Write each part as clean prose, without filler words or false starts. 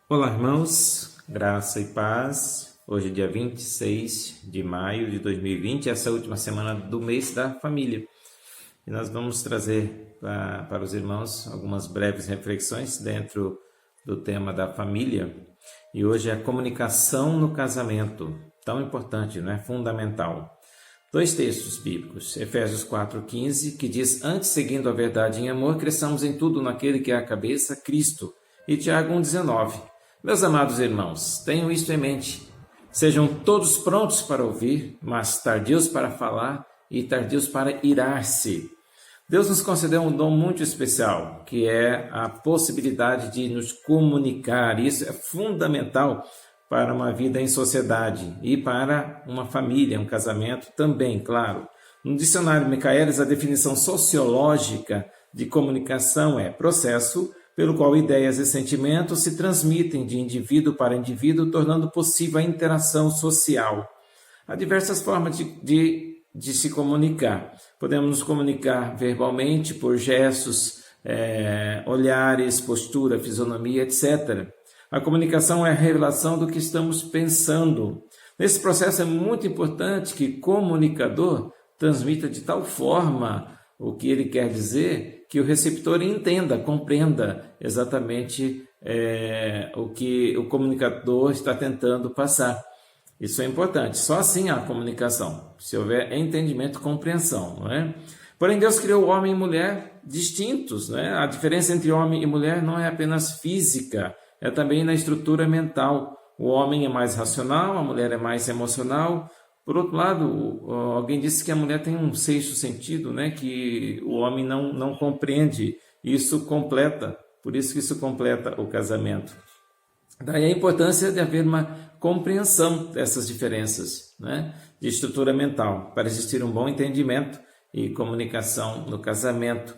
Olá, irmãos, graça e paz. Hoje é dia 26 de maio de 2020, essa última semana do mês da família. E nós vamos trazer para os irmãos algumas breves reflexões dentro do tema da família. E hoje é a comunicação no casamento, tão importante, não é? Fundamental. Dois textos bíblicos, Efésios 4,15, que diz: antes, seguindo a verdade em amor, cresçamos em tudo naquele que é a cabeça, Cristo. E Tiago 1,19. Meus amados irmãos, tenham isto em mente. Sejam todos prontos para ouvir, mas tardios para falar e tardios para irar-se. Deus nos concedeu um dom muito especial, que é a possibilidade de nos comunicar. Isso é fundamental para uma vida em sociedade e para uma família, um casamento também, claro. No dicionário Michaelis, a definição sociológica de comunicação é processo pelo qual ideias e sentimentos se transmitem de indivíduo para indivíduo, tornando possível a interação social. Há diversas formas de se comunicar. Podemos nos comunicar verbalmente, por gestos, olhares, postura, fisionomia, etc. A comunicação é a revelação do que estamos pensando. Nesse processo é muito importante que o comunicador transmita de tal forma o que ele quer dizer, que o receptor entenda, compreenda exatamente o que o comunicador está tentando passar. Isso é importante. Só assim há comunicação, se houver entendimento e compreensão, não é? Porém, Deus criou homem e mulher distintos, não é? A diferença entre homem e mulher não é apenas física, é também na estrutura mental. O homem é mais racional, a mulher é mais emocional. Por outro lado, alguém disse que a mulher tem um sexto sentido, né? Que o homem não compreende. Isso completa, por isso que isso completa o casamento. Daí a importância de haver uma compreensão dessas diferenças, né? De estrutura mental, para existir um bom entendimento e comunicação no casamento.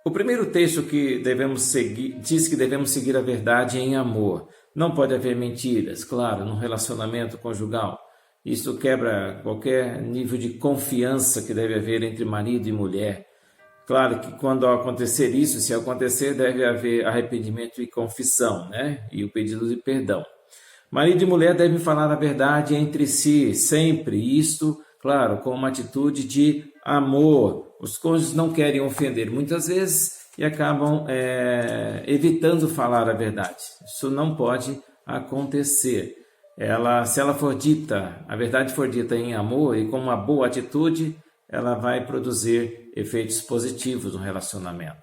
O primeiro texto que devemos seguir diz que devemos seguir a verdade em amor. Não pode haver mentiras, claro, no relacionamento conjugal. Isso quebra qualquer nível de confiança que deve haver entre marido e mulher. Claro que quando acontecer isso, se acontecer, deve haver arrependimento e confissão, né? E o pedido de perdão. Marido e mulher devem falar a verdade entre si, sempre. Isto, claro, com uma atitude de amor. Os cônjuges não querem ofender muitas vezes e acabam evitando falar a verdade. Isso não pode acontecer. Se ela for dita, a verdade for dita em amor e com uma boa atitude, ela vai produzir efeitos positivos no relacionamento.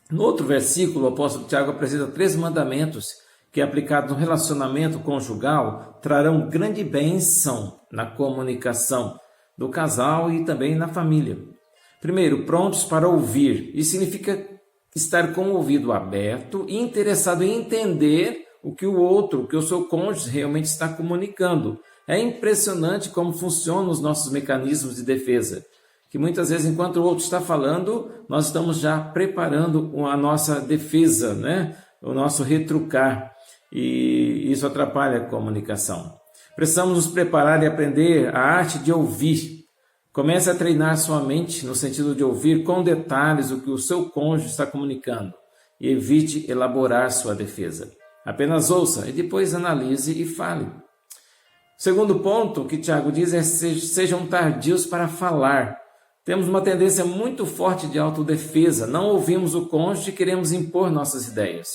No outro versículo, o apóstolo Tiago apresenta 3 mandamentos que, aplicados no relacionamento conjugal, trarão grande bênção na comunicação do casal e também na família. Primeiro, prontos para ouvir. Isso significa estar com o ouvido aberto e interessado em entender o que o seu cônjuge realmente está comunicando. É impressionante como funcionam os nossos mecanismos de defesa, que muitas vezes, enquanto o outro está falando, nós estamos já preparando a nossa defesa, né? O nosso retrucar, e isso atrapalha a comunicação. Precisamos nos preparar e aprender a arte de ouvir. Comece a treinar sua mente no sentido de ouvir com detalhes o que o seu cônjuge está comunicando e evite elaborar sua defesa. Apenas ouça e depois analise e fale. O segundo ponto que Tiago diz é: sejam tardios para falar. Temos uma tendência muito forte de autodefesa. Não ouvimos o cônjuge e queremos impor nossas ideias.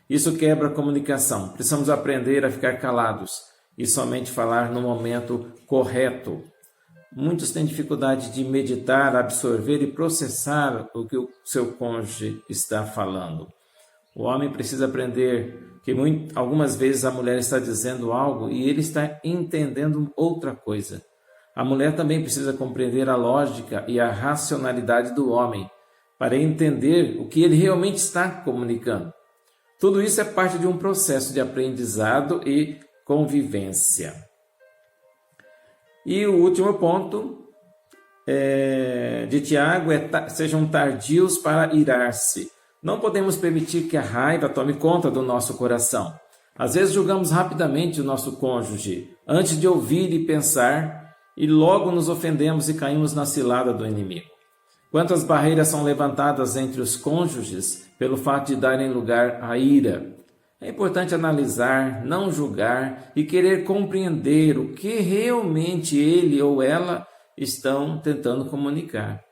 Isso quebra a comunicação. Precisamos aprender a ficar calados e somente falar no momento correto. Muitos têm dificuldade de meditar, absorver e processar o que o seu cônjuge está falando. O homem precisa aprender que algumas vezes a mulher está dizendo algo e ele está entendendo outra coisa. A mulher também precisa compreender a lógica e a racionalidade do homem para entender o que ele realmente está comunicando. Tudo isso é parte de um processo de aprendizado e convivência. E o último ponto de Tiago é: sejam tardios para irar-se. Não podemos permitir que a raiva tome conta do nosso coração. Às vezes julgamos rapidamente o nosso cônjuge, antes de ouvir e pensar e logo nos ofendemos e caímos na cilada do inimigo. Quantas barreiras são levantadas entre os cônjuges pelo fato de darem lugar à ira? É importante analisar, não julgar e querer compreender o que realmente ele ou ela estão tentando comunicar.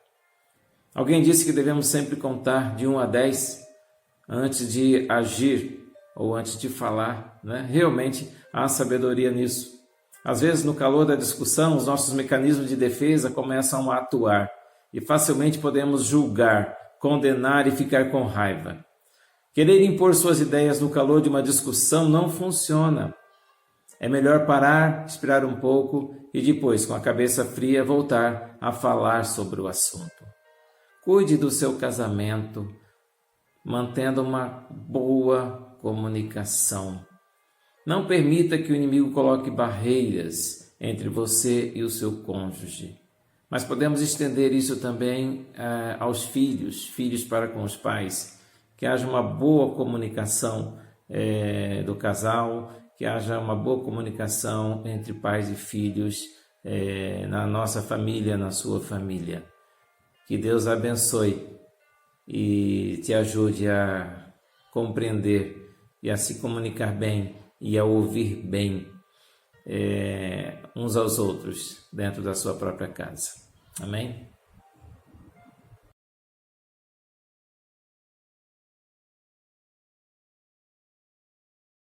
Alguém disse que devemos sempre contar de 1 a 10 antes de agir ou antes de falar, né? Realmente há sabedoria nisso. Às vezes, no calor da discussão, os nossos mecanismos de defesa começam a atuar e facilmente podemos julgar, condenar e ficar com raiva. Querer impor suas ideias no calor de uma discussão não funciona. É melhor parar, esperar um pouco e depois, com a cabeça fria, voltar a falar sobre o assunto. Cuide do seu casamento, mantendo uma boa comunicação. Não permita que o inimigo coloque barreiras entre você e o seu cônjuge. Mas podemos estender isso também aos filhos para com os pais. Que haja uma boa comunicação do casal, que haja uma boa comunicação entre pais e filhos na nossa família, na sua família. Que Deus abençoe e te ajude a compreender e a se comunicar bem e a ouvir bem uns aos outros dentro da sua própria casa. Amém?